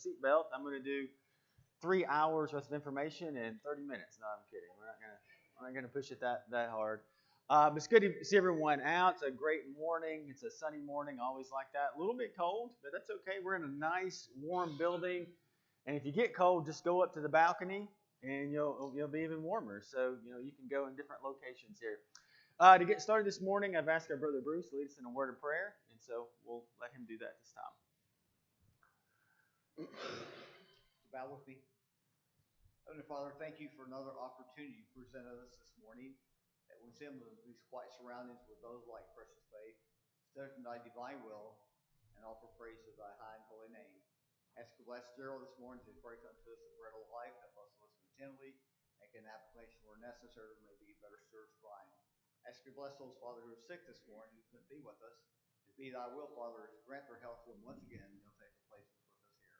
seatbelt. I'm going to do 3 hours worth of information in 30 minutes. No, I'm kidding. We're not gonna push it that hard. But it's good to see everyone out. It's a great morning. It's a sunny morning. Always like that. A little bit cold, but that's okay. We're in a nice, warm building, and if you get cold, just go up to the balcony, and you'll be even warmer. So you can go in different locations here. To get started this morning, I've asked our brother Bruce to lead us in a word of prayer, and so we'll let him do that this time. Bow with me. Heavenly Father, thank you for another opportunity you presented us this morning, that we see these quiet surroundings with those like precious faith, study from thy divine will, and offer praise to thy high and holy name. Ask you to bless Gerald this morning to break unto us the bread of life, help us listen attentively, make an application where necessary, may be better served blind. Ask you to bless those, Father, who are sick this morning, who couldn't be with us. If be thy will, Father, grant their health to them once again, and they'll take the place with us here.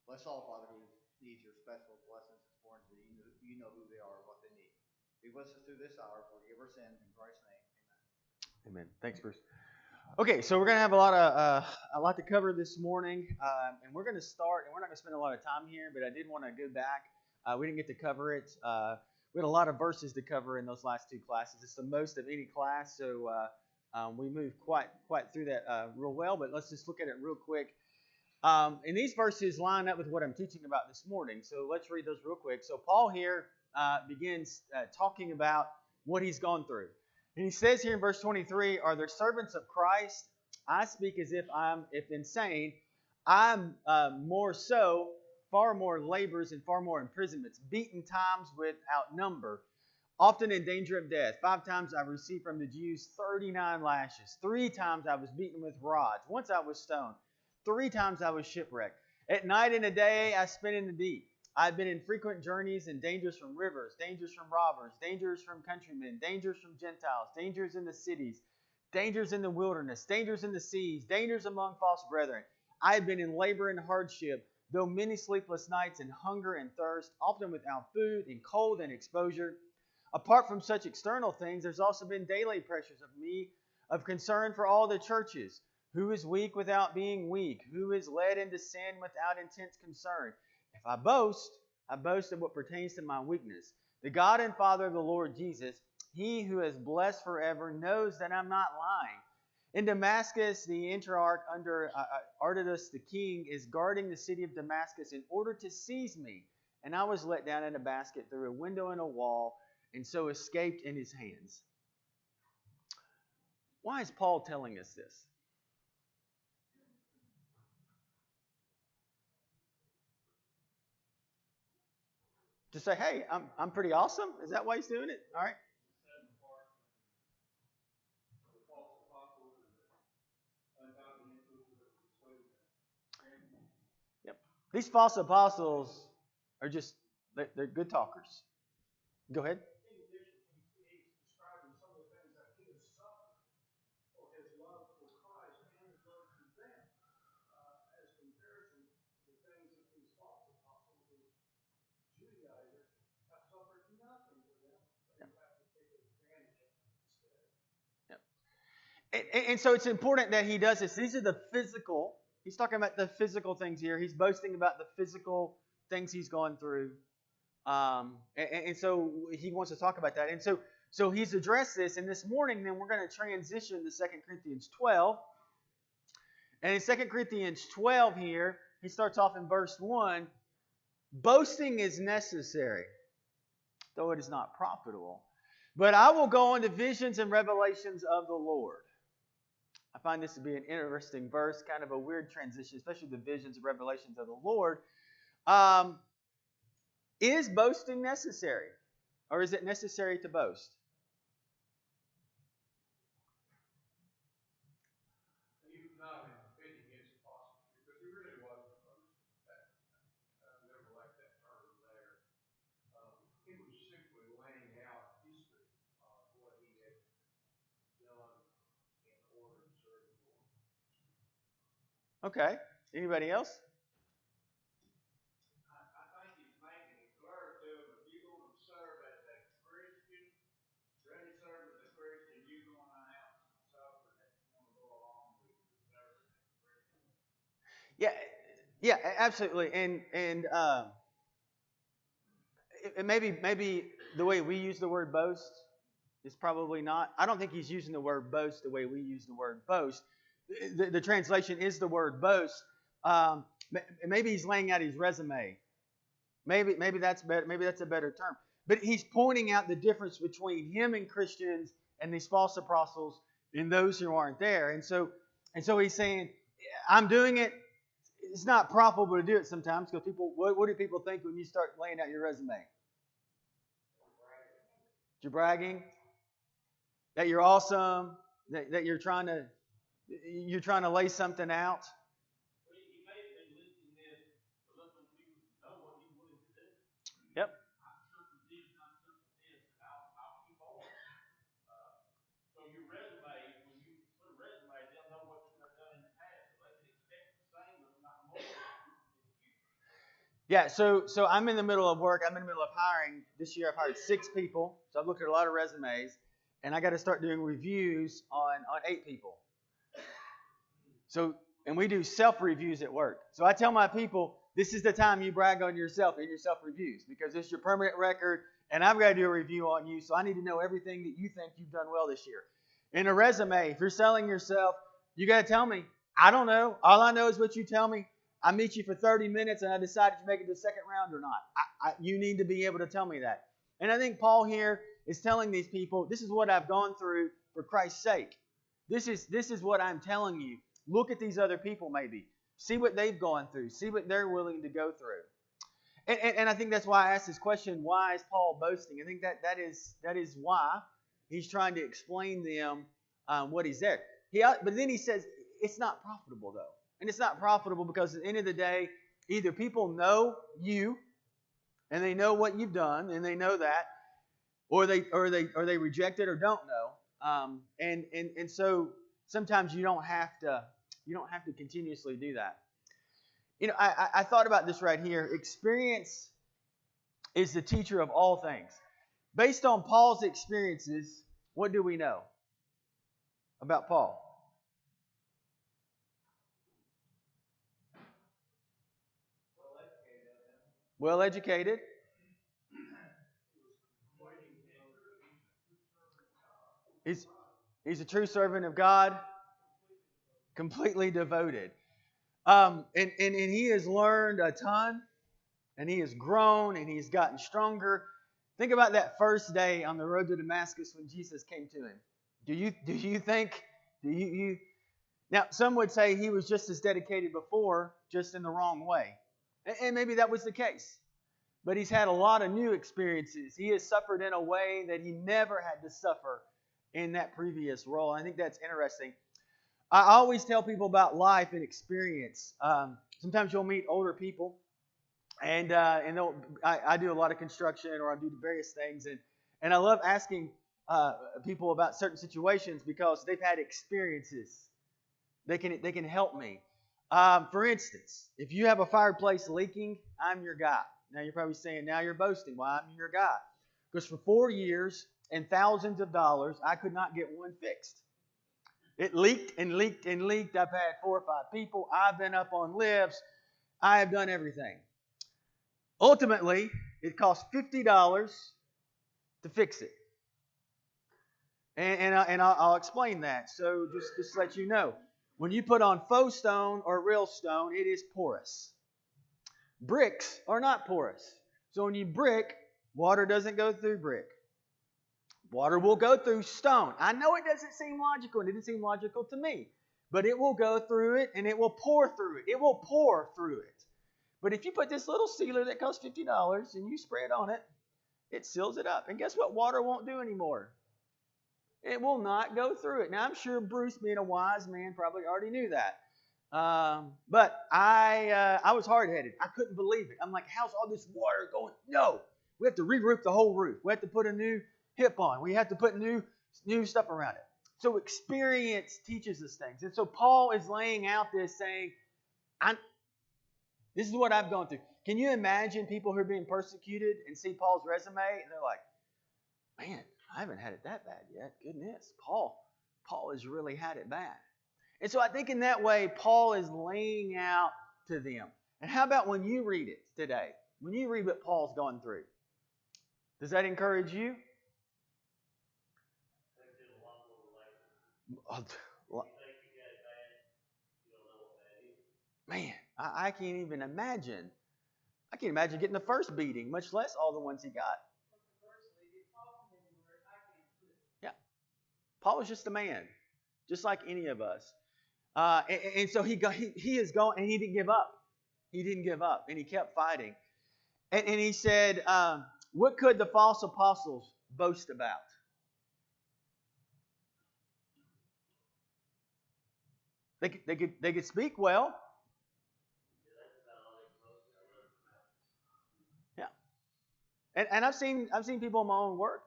Bless all, Father, who needs your special blessings this morning, so you know who they are and what they need. Be with us through this hour. Forgive our sins in Christ's name. Amen. Amen. Thanks, Bruce. Okay, so we're going to have a lot to cover this morning, and we're going to start, and we're not going to spend a lot of time here, but I did want to go back. We didn't get to cover it. We had a lot of verses to cover in those last two classes. It's the most of any class, so we moved quite through that real well, but let's just look at it real quick. And these verses line up with what I'm teaching about this morning, so let's read those real quick. So Paul here begins talking about what he's gone through. And he says here in verse 23, are there servants of Christ? I speak as if insane. I'm more so, far more labors and far more imprisonments, beaten times without number, often in danger of death. 5 times I received from the Jews 39 lashes. 3 times I was beaten with rods. Once I was stoned. 3 times I was shipwrecked. At night and a day I spent in the deep. I've been in frequent journeys and dangers from rivers, dangers from robbers, dangers from countrymen, dangers from Gentiles, dangers in the cities, dangers in the wilderness, dangers in the seas, dangers among false brethren. I have been in labor and hardship, though many sleepless nights, and hunger and thirst, often without food, and cold and exposure. Apart from such external things, there's also been daily pressures of me, of concern for all the churches. Who is weak without being weak? Who is led into sin without intense concern? If I boast of what pertains to my weakness. The God and Father of the Lord Jesus, He who is blessed forever, knows that I'm not lying. In Damascus, the Tetrarch under Artatus the king is guarding the city of Damascus in order to seize me. And I was let down in a basket through a window in a wall, and so escaped in his hands. Why is Paul telling us this? To say, hey, I'm pretty awesome? Is that why he's doing it? All right. Yep. These false apostles are just, they're good talkers. Go ahead. In addition, he's describing some of the things that he has suffered for his love for Christ and his love for them, as comparison to the things that these false apostles, these Judaizers, have suffered nothing for them, but you have to take advantage of them instead. Yep. And so it's important that he does this. These are the physical. He's talking about the physical things here. He's boasting about the physical things he's gone through. And so he wants to talk about that. And so he's addressed this. And this morning, then we're going to transition to 2 Corinthians 12. And in 2 Corinthians 12 here, he starts off in verse 1. Boasting is necessary, though it is not profitable. But I will go on to visions and revelations of the Lord. I find this to be an interesting verse, kind of a weird transition, especially the visions and revelations of the Lord. Is boasting necessary? Or is it necessary to boast? He's not defending his apostle, because he really wasn't boasting. I never liked that term there. He was simply laying out history of what he had done in order to serve the Lord. Okay. Anybody else? I think he's making it clear to him, if you're going to serve as a Christian, really serve as a Christian, you're going to have some suffering that's going to go along with serving as a Christian. Yeah. Yeah, absolutely. And maybe the way we use the word boast is probably not. I don't think he's using the word boast the way we use the word boast. The translation is the word boast. Um, Maybe he's laying out his resume. Maybe that's better. Maybe that's a better term. But he's pointing out the difference between him and Christians and these false apostles and those who aren't there. And so he's saying, I'm doing it. It's not profitable to do it sometimes because people. What do people think when you start laying out your resume? You're bragging that you're awesome. That you're trying to lay something out. Yep. Yeah, so I'm in the middle of work. I'm in the middle of hiring. This year I've hired 6 people. So I've looked at a lot of resumes. And I got to start doing reviews on 8 people. And we do self-reviews at work. So I tell my people, this is the time you brag on yourself in your self-reviews because it's your permanent record, and I've got to do a review on you, so I need to know everything that you think you've done well this year. In a resume, if you're selling yourself, you got to tell me, I don't know. All I know is what you tell me. I meet you for 30 minutes, and I decide to make it to the second round or not. You need to be able to tell me that. And I think Paul here is telling these people, this is what I've gone through for Christ's sake. This is what I'm telling you. Look at these other people maybe. See what they've gone through. See what they're willing to go through. And I think that's why I asked this question, why is Paul boasting? I think that is why he's trying to explain to them what he's there. But then he says, it's not profitable though. And it's not profitable because at the end of the day, either people know you and they know what you've done and they know that, or they reject it or don't know. And so sometimes you don't have to continuously do that. I thought about this right here. Experience is the teacher of all things. Based on Paul's experiences, what do we know about Paul? Well educated. He's a true servant of God, completely devoted. And he has learned a ton, and he has grown, and he's gotten stronger. Think about that first day on the road to Damascus when Jesus came to him. Do you think? Now, some would say he was just as dedicated before, just in the wrong way. And maybe that was the case. But he's had a lot of new experiences. He has suffered in a way that he never had to suffer in that previous role. I think that's interesting. I always tell people about life and experience. Sometimes you'll meet older people, and I do a lot of construction or I do various things, and I love asking people about certain situations because they've had experiences. They can help me. For instance, if you have a fireplace leaking, I'm your guy. Now you're probably saying, now you're boasting. Why I'm your guy? Because for 4 years and thousands of dollars, I could not get one fixed. It leaked and leaked and leaked. I've had 4 or 5 people. I've been up on lifts. I have done everything. Ultimately, it cost $50 to fix it. And I'll explain that. So just to let you know, when you put on faux stone or real stone, it is porous. Bricks are not porous. So when you brick, water doesn't go through brick. Water will go through stone. I know it doesn't seem logical, and it didn't seem logical to me. But it will go through it, and it will pour through it. It will pour through it. But if you put this little sealer that costs $50 and you spray it on it, it seals it up. And guess what water won't do anymore? It will not go through it. Now, I'm sure Bruce, being a wise man, probably already knew that. But I was hard-headed. I couldn't believe it. I'm like, how's all this water going? No, we have to re-roof the whole roof. We have to put a new hip on. We have to put new stuff around it. So experience teaches us things. And so Paul is laying out this saying, this is what I've gone through. Can you imagine people who are being persecuted and see Paul's resume and they're like, man, I haven't had it that bad yet. Goodness, Paul has really had it bad. And so I think in that way, Paul is laying out to them. And how about when you read it today? When you read what Paul's gone through, does that encourage you? Man, I can't even imagine. I can't imagine getting the first beating, much less all the ones he got. Yeah. Paul was just a man, just like any of us. And so he is going, and he didn't give up. He didn't give up, and he kept fighting. And he said, what could the false apostles boast about? They could speak well. Yeah. And I've seen people in my own work.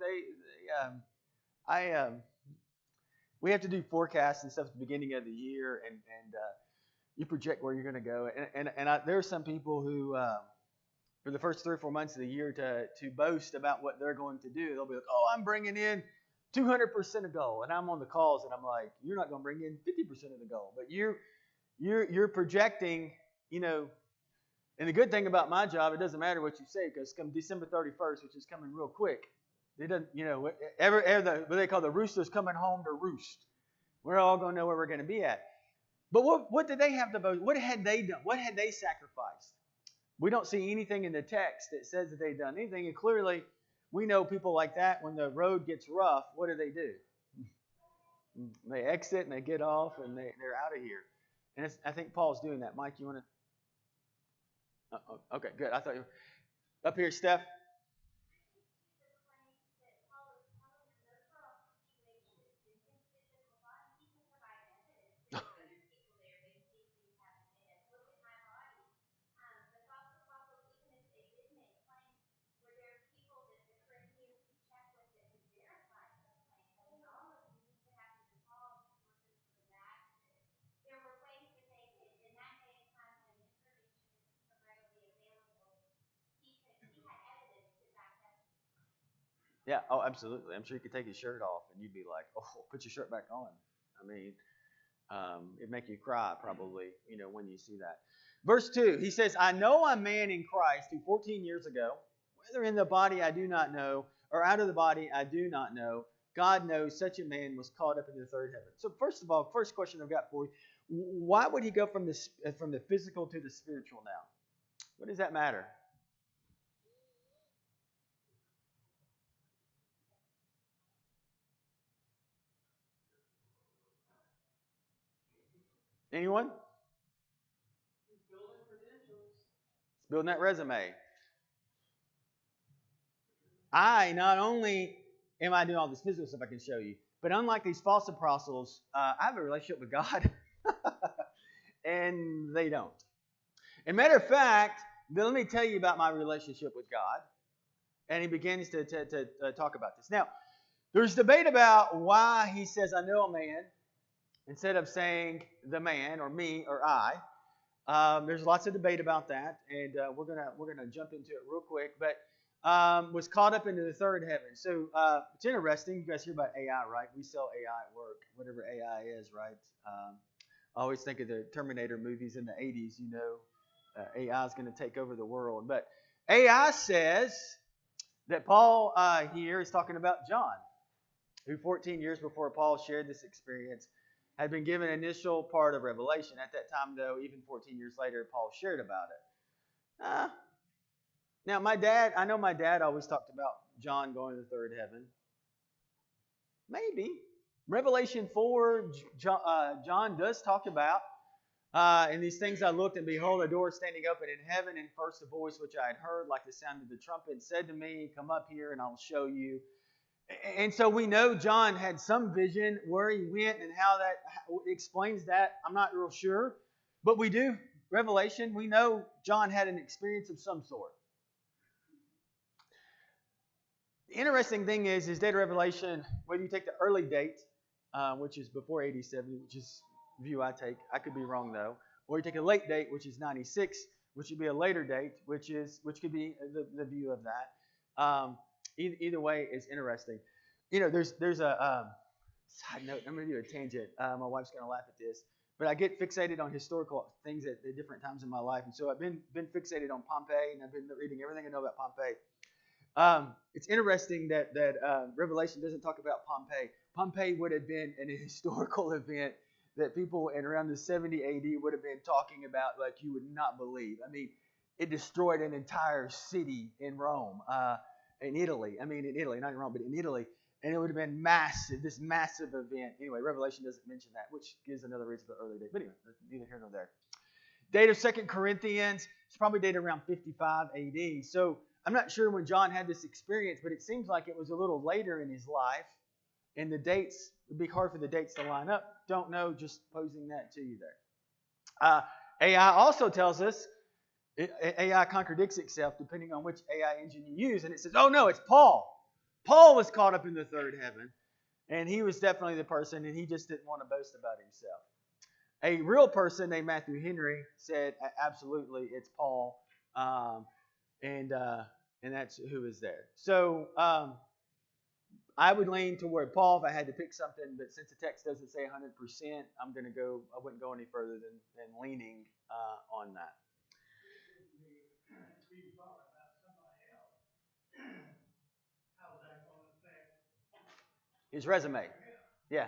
We have to do forecasts and stuff at the beginning of the year, and you project where you're going to go. And there are some people who, for the first 3 or 4 months of the year, to boast about what they're going to do, they'll be like, "Oh, I'm bringing in 200% of goal," and I'm on the calls, and I'm like, "You're not going to bring in 50% of the goal, but you're projecting, you know." And the good thing about my job, it doesn't matter what you say, because come December 31st, which is coming real quick, it doesn't, what they call the roosters coming home to roost. We're all going to know where we're going to be at. But what did they have to boast? What had they done? What had they sacrificed? We don't see anything in the text that says that they've done anything. And clearly, we know people like that, when the road gets rough, what do? They exit and they get off and they're out of here. And I think Paul's doing that. Mike, you want to? Okay, good. I thought you were up here, Steph. Yeah, oh, absolutely. I'm sure you could take his shirt off and you'd be like, "Oh, put your shirt back on." I mean, it'd make you cry probably, when you see that. Verse 2, he says, "I know a man in Christ who 14 years ago, whether in the body I do not know, or out of the body I do not know, God knows such a man was caught up into the third heaven." So first of all, first question I've got for you, why would he go from the physical to the spiritual now? What does that matter? Anyone? He's building credentials. It's building that resume. Not only am I doing all this physical stuff I can show you, but unlike these false apostles, I have a relationship with God, and they don't. As a matter of fact, let me tell you about my relationship with God. And he begins to talk about this. Now, there's debate about why he says, "I know a man," instead of saying "the man" or "me" or "I." There's lots of debate about that, and we're gonna jump into it real quick. But was caught up into the third heaven. So it's interesting. You guys hear about AI, right? We sell AI at work, whatever AI is, right? I always think of the Terminator movies in the 80s. AI is going to take over the world. But AI says that Paul here is talking about John, who 14 years before Paul shared this experience had been given an initial part of Revelation. At that time, though, even 14 years later, Paul shared about it. Now, I know my dad always talked about John going to the third heaven. Maybe. Revelation 4, John does talk about, "In these things I looked, and behold, a door standing open in heaven, and first a voice which I had heard, like the sound of the trumpet, said to me, 'Come up here, and I'll show you.'" And so we know John had some vision where he went and how that explains that. I'm not real sure. But we do. Revelation, we know John had an experience of some sort. The interesting thing is date of Revelation, whether you take the early date, which is before 87, which is the view I take. I could be wrong, though. Or you take a late date, which is 96, which would be a later date, which could be the view of that. Either way is interesting. There's a side note. I'm going to do a tangent. My wife's going to laugh at this. but I get fixated on historical things at different times in my life. And so I've been fixated on Pompeii, and I've been reading everything I know about Pompeii. It's interesting that Revelation doesn't talk about Pompeii. Pompeii would have been an historical event that people in around the 70 AD would have been talking about like you would not believe. I mean, it destroyed an entire city in Rome, in Italy. I mean, in Italy, not in Rome, but in Italy. And it would have been massive, this massive event. Anyway, Revelation doesn't mention that, which gives another reason for the early date. But anyway, neither here nor there. Date of 2 Corinthians, it's probably dated around 55 AD. So I'm not sure when John had this experience, but it seems like it was a little later in his life. And the dates, it'd be hard for the dates to line up. Don't know, just posing that to you there. AI also tells us, AI contradicts itself depending on which AI engine you use. And it says, oh no, it's Paul. Paul was caught up in the third heaven. And he was definitely the person, and he just didn't want to boast about himself. A real person named Matthew Henry said, absolutely, it's Paul. And that's who is there. So I would lean toward Paul if I had to pick something, but since the text doesn't say 100%, I wouldn't go any further than leaning on that. His resume. Yeah.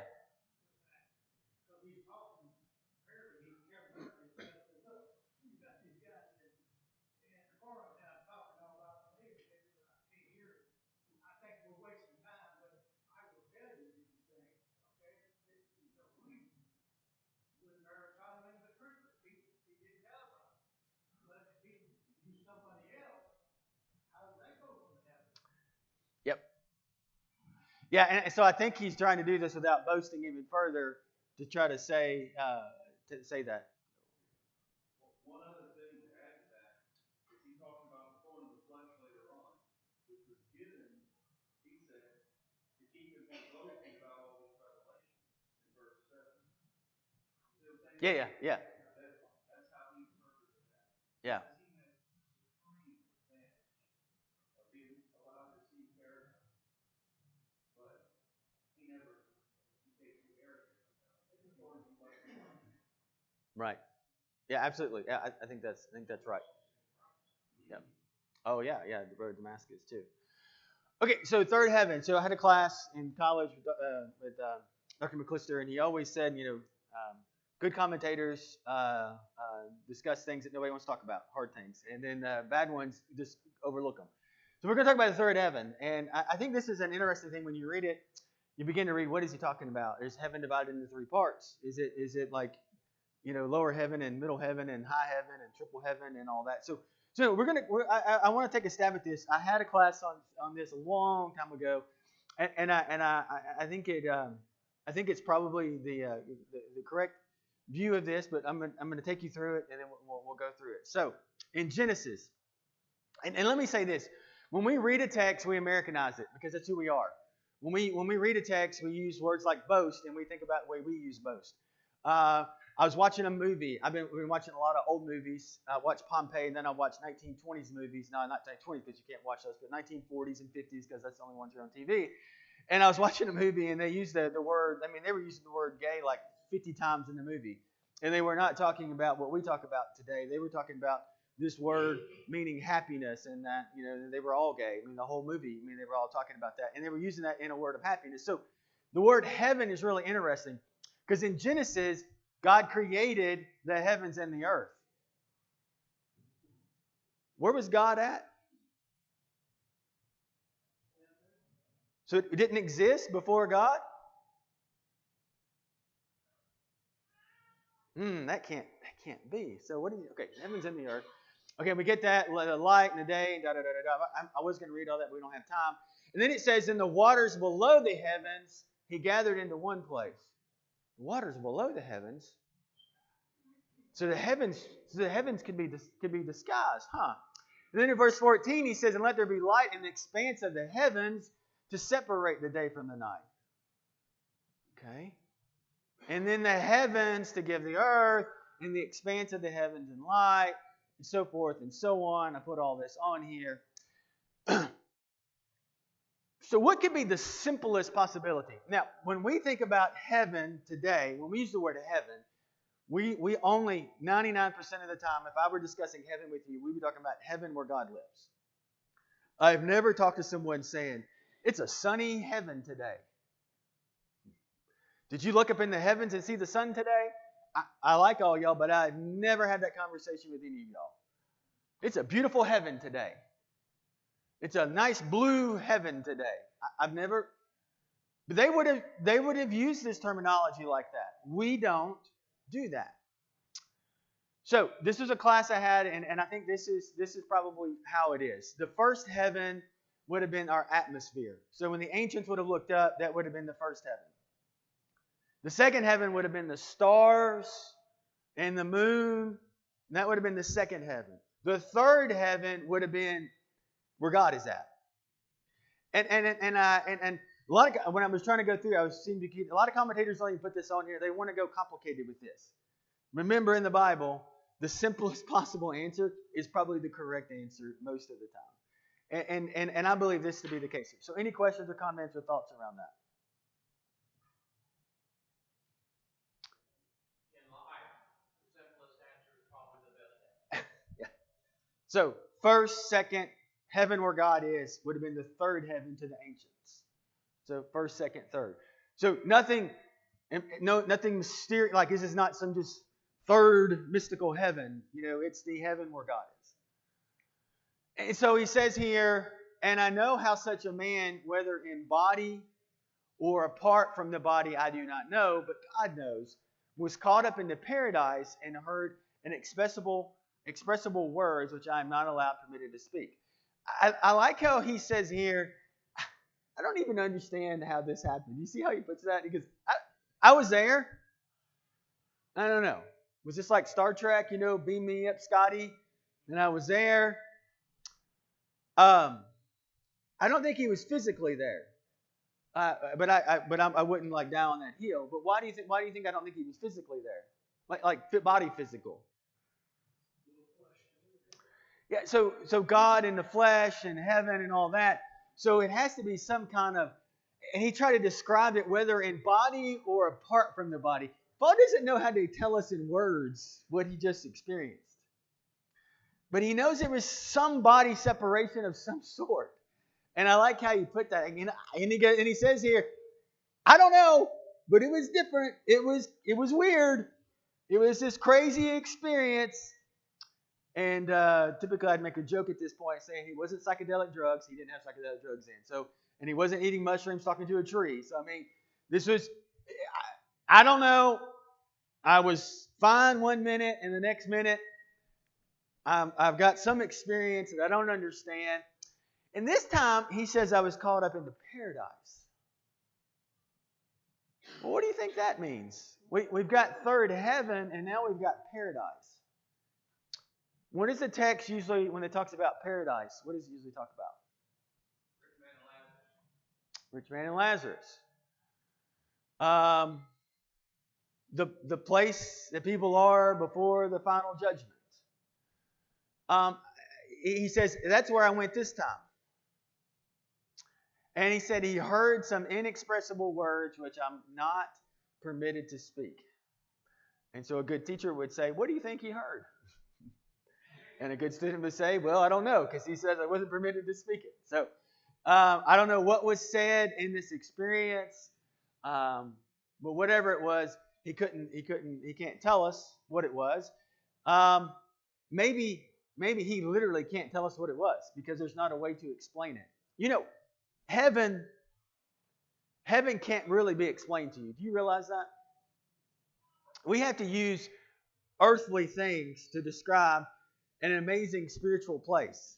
Yep. Yeah, and so I think he's trying to do this without boasting even further to try to say that. One other thing to add to that is he talks about the thorn of the flesh later on, which was given, he said, to keep him from boasting about all these revelations in verse 7. You see what I'm saying? Yeah. That's how he interpreted that. Yeah. He had supreme advantage of being allowed to see paradise, but he became too arrogant. Right. Yeah, absolutely. Yeah, I think that's right. Yeah. Oh yeah, the road to Damascus too. Okay, so third heaven. So I had a class in college with Dr. McClister, and he always said, good commentators discuss things that nobody wants to talk about, hard things, and then bad ones just overlook them. So we're going to talk about the third heaven, and I think this is an interesting thing when you read it. You begin to read, what is he talking about? Is heaven divided into three parts? Is it like lower heaven and middle heaven and high heaven and triple heaven and all that? So I want to take a stab at this. I had a class on this a long time ago, and I think it's probably the correct view of this, but I'm going to take you through it, and then we'll go through it. So in Genesis, and let me say this: when we read a text, we Americanize it because that's who we are. When we read a text, we use words like boast, and we think about the way we use boast. I was watching a movie. We've been watching a lot of old movies. I watched Pompeii, and then I watched 1920s movies. No, not 1920s because you can't watch those, but 1940s and 50s because that's the only ones that are on TV. And I was watching a movie, and they used the word. They were using the word gay like 50 times in the movie, and they were not talking about what we talk about today. They were talking about this word meaning happiness, and that they were all gay. The whole movie. They were all talking about that, and they were using that in a word of happiness. So the word heaven is really interesting because in Genesis, God created the heavens and the earth. Where was God at? So it didn't exist before God? That can't be. So what do you? Okay, heavens and the earth. Okay, we get that, the light and the day, I was going to read all that, but we don't have time. And then it says, in the waters below the heavens, he gathered into one place. The waters below the heavens. So the heavens could be disguised, huh? And then in verse 14, he says, and let there be light in the expanse of the heavens to separate the day from the night. Okay? And then the heavens to give the earth, and the expanse of the heavens and light, and so forth and so on. I put all this on here. So what could be the simplest possibility? Now, when we think about heaven today, when we use the word heaven, We only 99% of the time, if I were discussing heaven with you, we'd be talking about heaven where God lives. I've never talked to someone saying, it's a sunny heaven today. Did you look up in the heavens and see the sun today? I like all y'all, but I've never had that conversation with any of y'all. It's a beautiful heaven today. It's a nice blue heaven today. I've never... But they would have used this terminology like that. We don't do that. So this was a class I had, and I think this is probably how it is. The first heaven would have been our atmosphere. So when the ancients would have looked up, that would have been the first heaven. The second heaven would have been the stars and the moon. And that would have been the second heaven. The third heaven would have been where God is at. And a lot of, when I was trying to go through, I was seeing a lot of commentators don't even put this on here. They want to go complicated with this. Remember, in the Bible, the simplest possible answer is probably the correct answer most of the time. And I believe this to be the case. So any questions or comments or thoughts around that? In life, the simplest answer is probably the best answer. Yeah. So first, second, heaven where God is would have been the third heaven to the ancients. So first, second, third. So nothing mysterious, like this is not some just third mystical heaven. It's the heaven where God is. And so he says here, and I know how such a man, whether in body or apart from the body, I do not know, but God knows, was caught up into paradise and heard an expressible words which I am not allowed permitted to speak. I like how he says here, I don't even understand how this happened. You see how he puts that? He goes, I was there. I don't know. Was this like Star Trek, beam me up, Scotty? And I was there. I don't think he was physically there. But I wouldn't like die on that hill. But why do you think I don't think he was physically there? Like body physical. Yeah, so God in the flesh and heaven and all that. So it has to be some kind of, and he tried to describe it whether in body or apart from the body. Paul doesn't know how to tell us in words what he just experienced. But he knows it was some body separation of some sort. And I like how you put that. And he says here, I don't know, but it was different. It was weird. It was this crazy experience. And typically I'd make a joke at this point saying he wasn't psychedelic drugs. He didn't have psychedelic drugs in. And he wasn't eating mushrooms talking to a tree. So, I mean, this was, I don't know. I was fine one minute and the next minute I've got some experience that I don't understand. And this time he says I was caught up into paradise. Well, what do you think that means? We've got third heaven and now we've got paradise. What is the text usually when it talks about paradise? What does it usually talk about? Rich man and Lazarus. The place that people are before the final judgment. He says, that's where I went this time. And he said he heard some inexpressible words which I'm not permitted to speak. And so a good teacher would say, what do you think he heard? And a good student would say, well, I don't know, because he says I wasn't permitted to speak it. So I don't know what was said in this experience, but whatever it was, he can't tell us what it was. Maybe he literally can't tell us what it was because there's not a way to explain it. Heaven can't really be explained to you. Do you realize that? We have to use earthly things to describe an amazing spiritual place.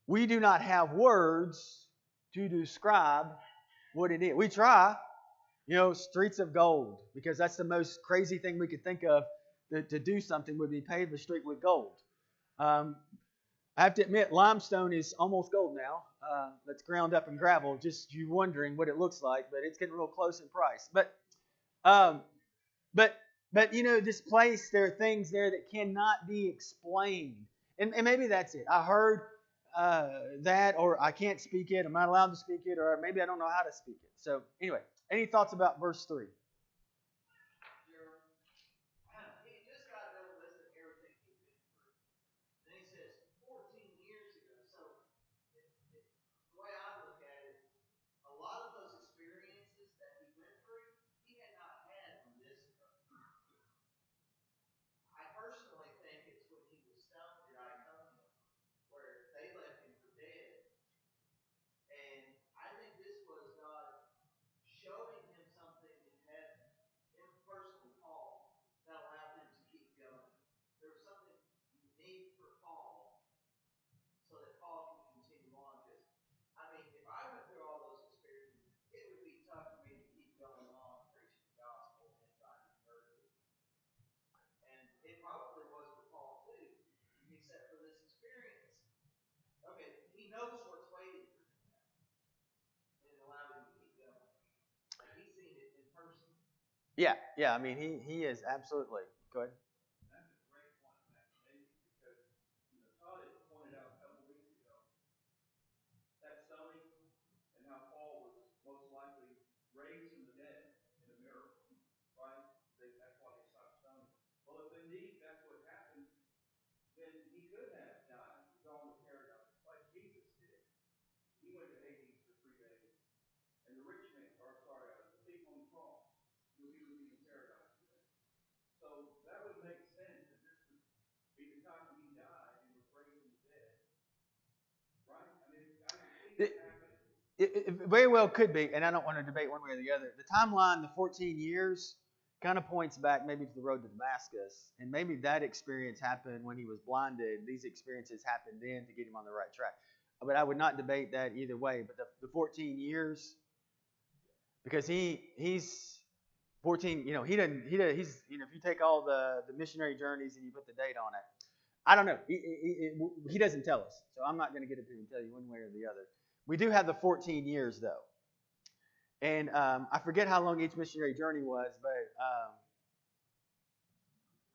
We do not have words to describe what it is. We try, streets of gold, because that's the most crazy thing we could think of to do something would be pave the street with gold. I have to admit, limestone is almost gold now. That's ground up in gravel. Just you wondering what it looks like, but it's getting real close in price. But this place, there are things there that cannot be explained. And maybe that's it. I heard that, or I can't speak it. I'm not allowed to speak it, or maybe I don't know how to speak it. So anyway, any thoughts about verse 3? Yeah. I mean, he is absolutely. Go ahead. That's a great point, Matt, David, because, Todd had pointed out a couple of weeks ago that stoning and how Paul was most likely raised from the dead in a miracle, right? That's why they stopped stoning. Well, if indeed that's what happened, then he could have died and gone to paradise like Jesus did. He went to Hades for 3 days. And the rich man, or sorry, the thief on the cross, he would be in paradise today. So that would make sense that this would be the time when he died and was raised from the dead, right? I mean, I can see It, that happening. it very well could be, and I don't want to debate one way or the other. The timeline, the 14 years, kind of points back maybe to the road to Damascus, and maybe that experience happened when he was blinded. These experiences happened then to get him on the right track. But I would not debate that either way. But the 14 years, because he's 14. He's if you take all the missionary journeys and you put the date on it, I don't know. He doesn't tell us, so I'm not going to get up here and tell you one way or the other. We do have the 14 years though, and I forget how long each missionary journey was, but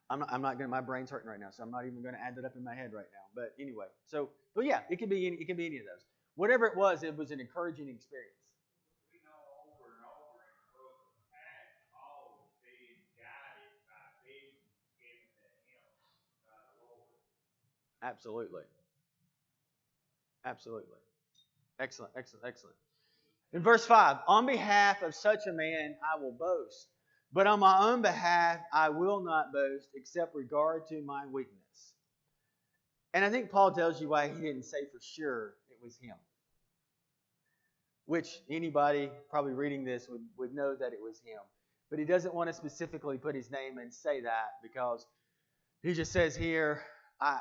I'm not going. My brain's hurting right now, so I'm not even going to add that up in my head right now. But anyway, but yeah, it could be any of those. Whatever it was an encouraging experience. We know over and over in the book of Acts, Paul was being guided by visions given to him by the Lord. Absolutely, absolutely, excellent. In verse 5, on behalf of such a man I will boast, but on my own behalf I will not boast except regard to my weakness. And I think Paul tells you why he didn't say for sure it was him. Which anybody probably reading this would know that it was him. But he doesn't want to specifically put his name and say that because he just says here, I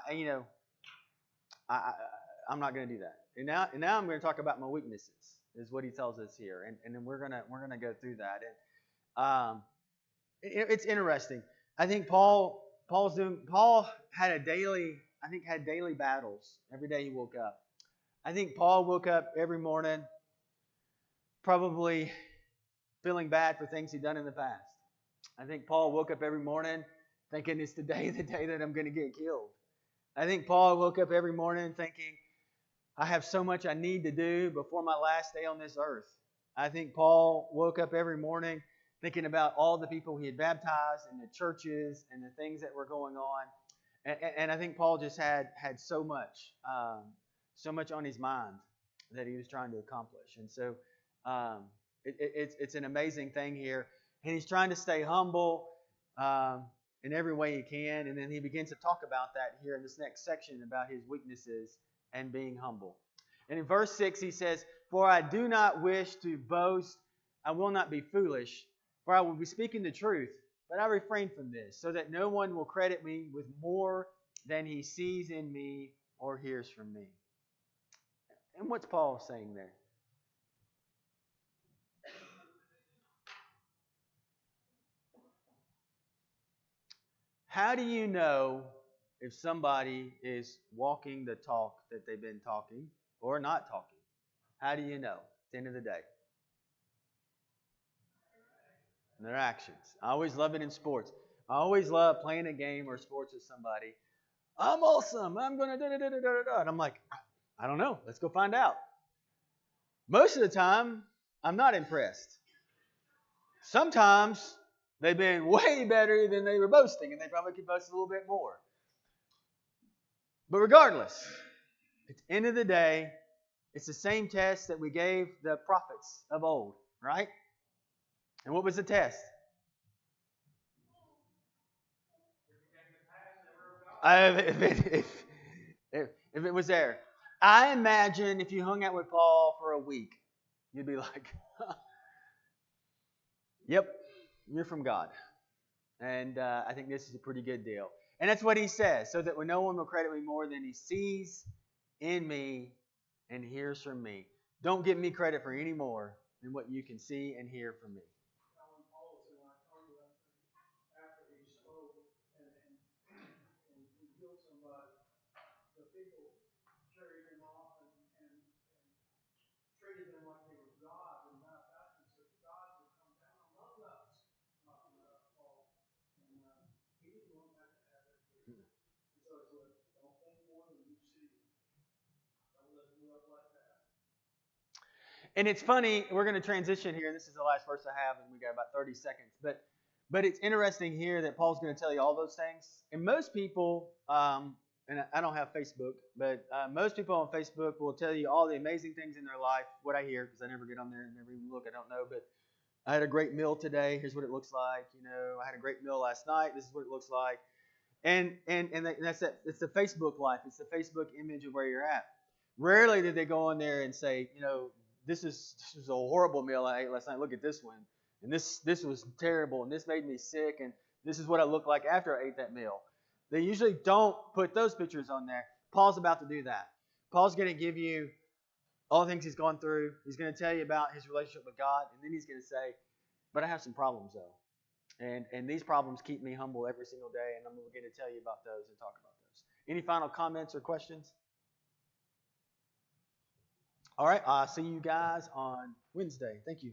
I'm not going to do that. And now I'm going to talk about my weaknesses, is what he tells us here, and then we're gonna go through that. And it's interesting. I think Paul had daily battles every day he woke up. I think Paul woke up every morning probably feeling bad for things he'd done in the past. I think Paul woke up every morning thinking it's the day that I'm going to get killed. I think Paul woke up every morning thinking, I have so much I need to do before my last day on this earth. I think Paul woke up every morning thinking about all the people he had baptized and the churches and the things that were going on. And I think Paul just had so much on his mind that he was trying to accomplish. And so it's an amazing thing here. And he's trying to stay humble in every way he can. And then he begins to talk about that here in this next section about his weaknesses and being humble. And in verse 6 he says, for I do not wish to boast, I will not be foolish, for I will be speaking the truth, but I refrain from this, so that no one will credit me with more than he sees in me or hears from me. And what's Paul saying there? How do you know if somebody is walking the talk that they've been talking or not talking? How do you know? At the end of the day. Their actions. I always love it in sports. I always love playing a game or sports with somebody. I'm awesome. I'm going to da-da-da-da-da-da. And I'm like, I don't know. Let's go find out. Most of the time, I'm not impressed. Sometimes they've been way better than they were boasting, and they probably could boast a little bit more. But regardless, at the end of the day, it's the same test that we gave the prophets of old, right? And what was the test? If it was there. I imagine if you hung out with Paul for a week, you'd be like, yep, you're from God. And I think this is a pretty good deal. And that's what he says, so that no one will credit me more than he sees in me and hears from me. Don't give me credit for any more than what you can see and hear from me. After he spoke and he healed somebody, the people carried him off and treated them like they were gods and baptized and said, the gods have come down among us. And it's funny, we're going to transition here. This is the last verse I have, and we got about 30 seconds. But it's interesting here that Paul's going to tell you all those things. And most people, and I don't have Facebook, but most people on Facebook will tell you all the amazing things in their life. What I hear, because I never get on there and never even look, I don't know. But I had a great meal today. Here's what it looks like. I had a great meal last night. This is what it looks like. And that's it. It's the Facebook life. It's the Facebook image of where you're at. Rarely did they go on there and say, this was a horrible meal I ate last night. Look at this one. And this was terrible. And this made me sick. And this is what I looked like after I ate that meal. They usually don't put those pictures on there. Paul's about to do that. Paul's going to give you all the things he's gone through. He's going to tell you about his relationship with God. And then he's going to say, but I have some problems though. And these problems keep me humble every single day. And I'm going to tell you about those and talk about those. Any final comments or questions? All right, I'll see you guys on Wednesday. Thank you.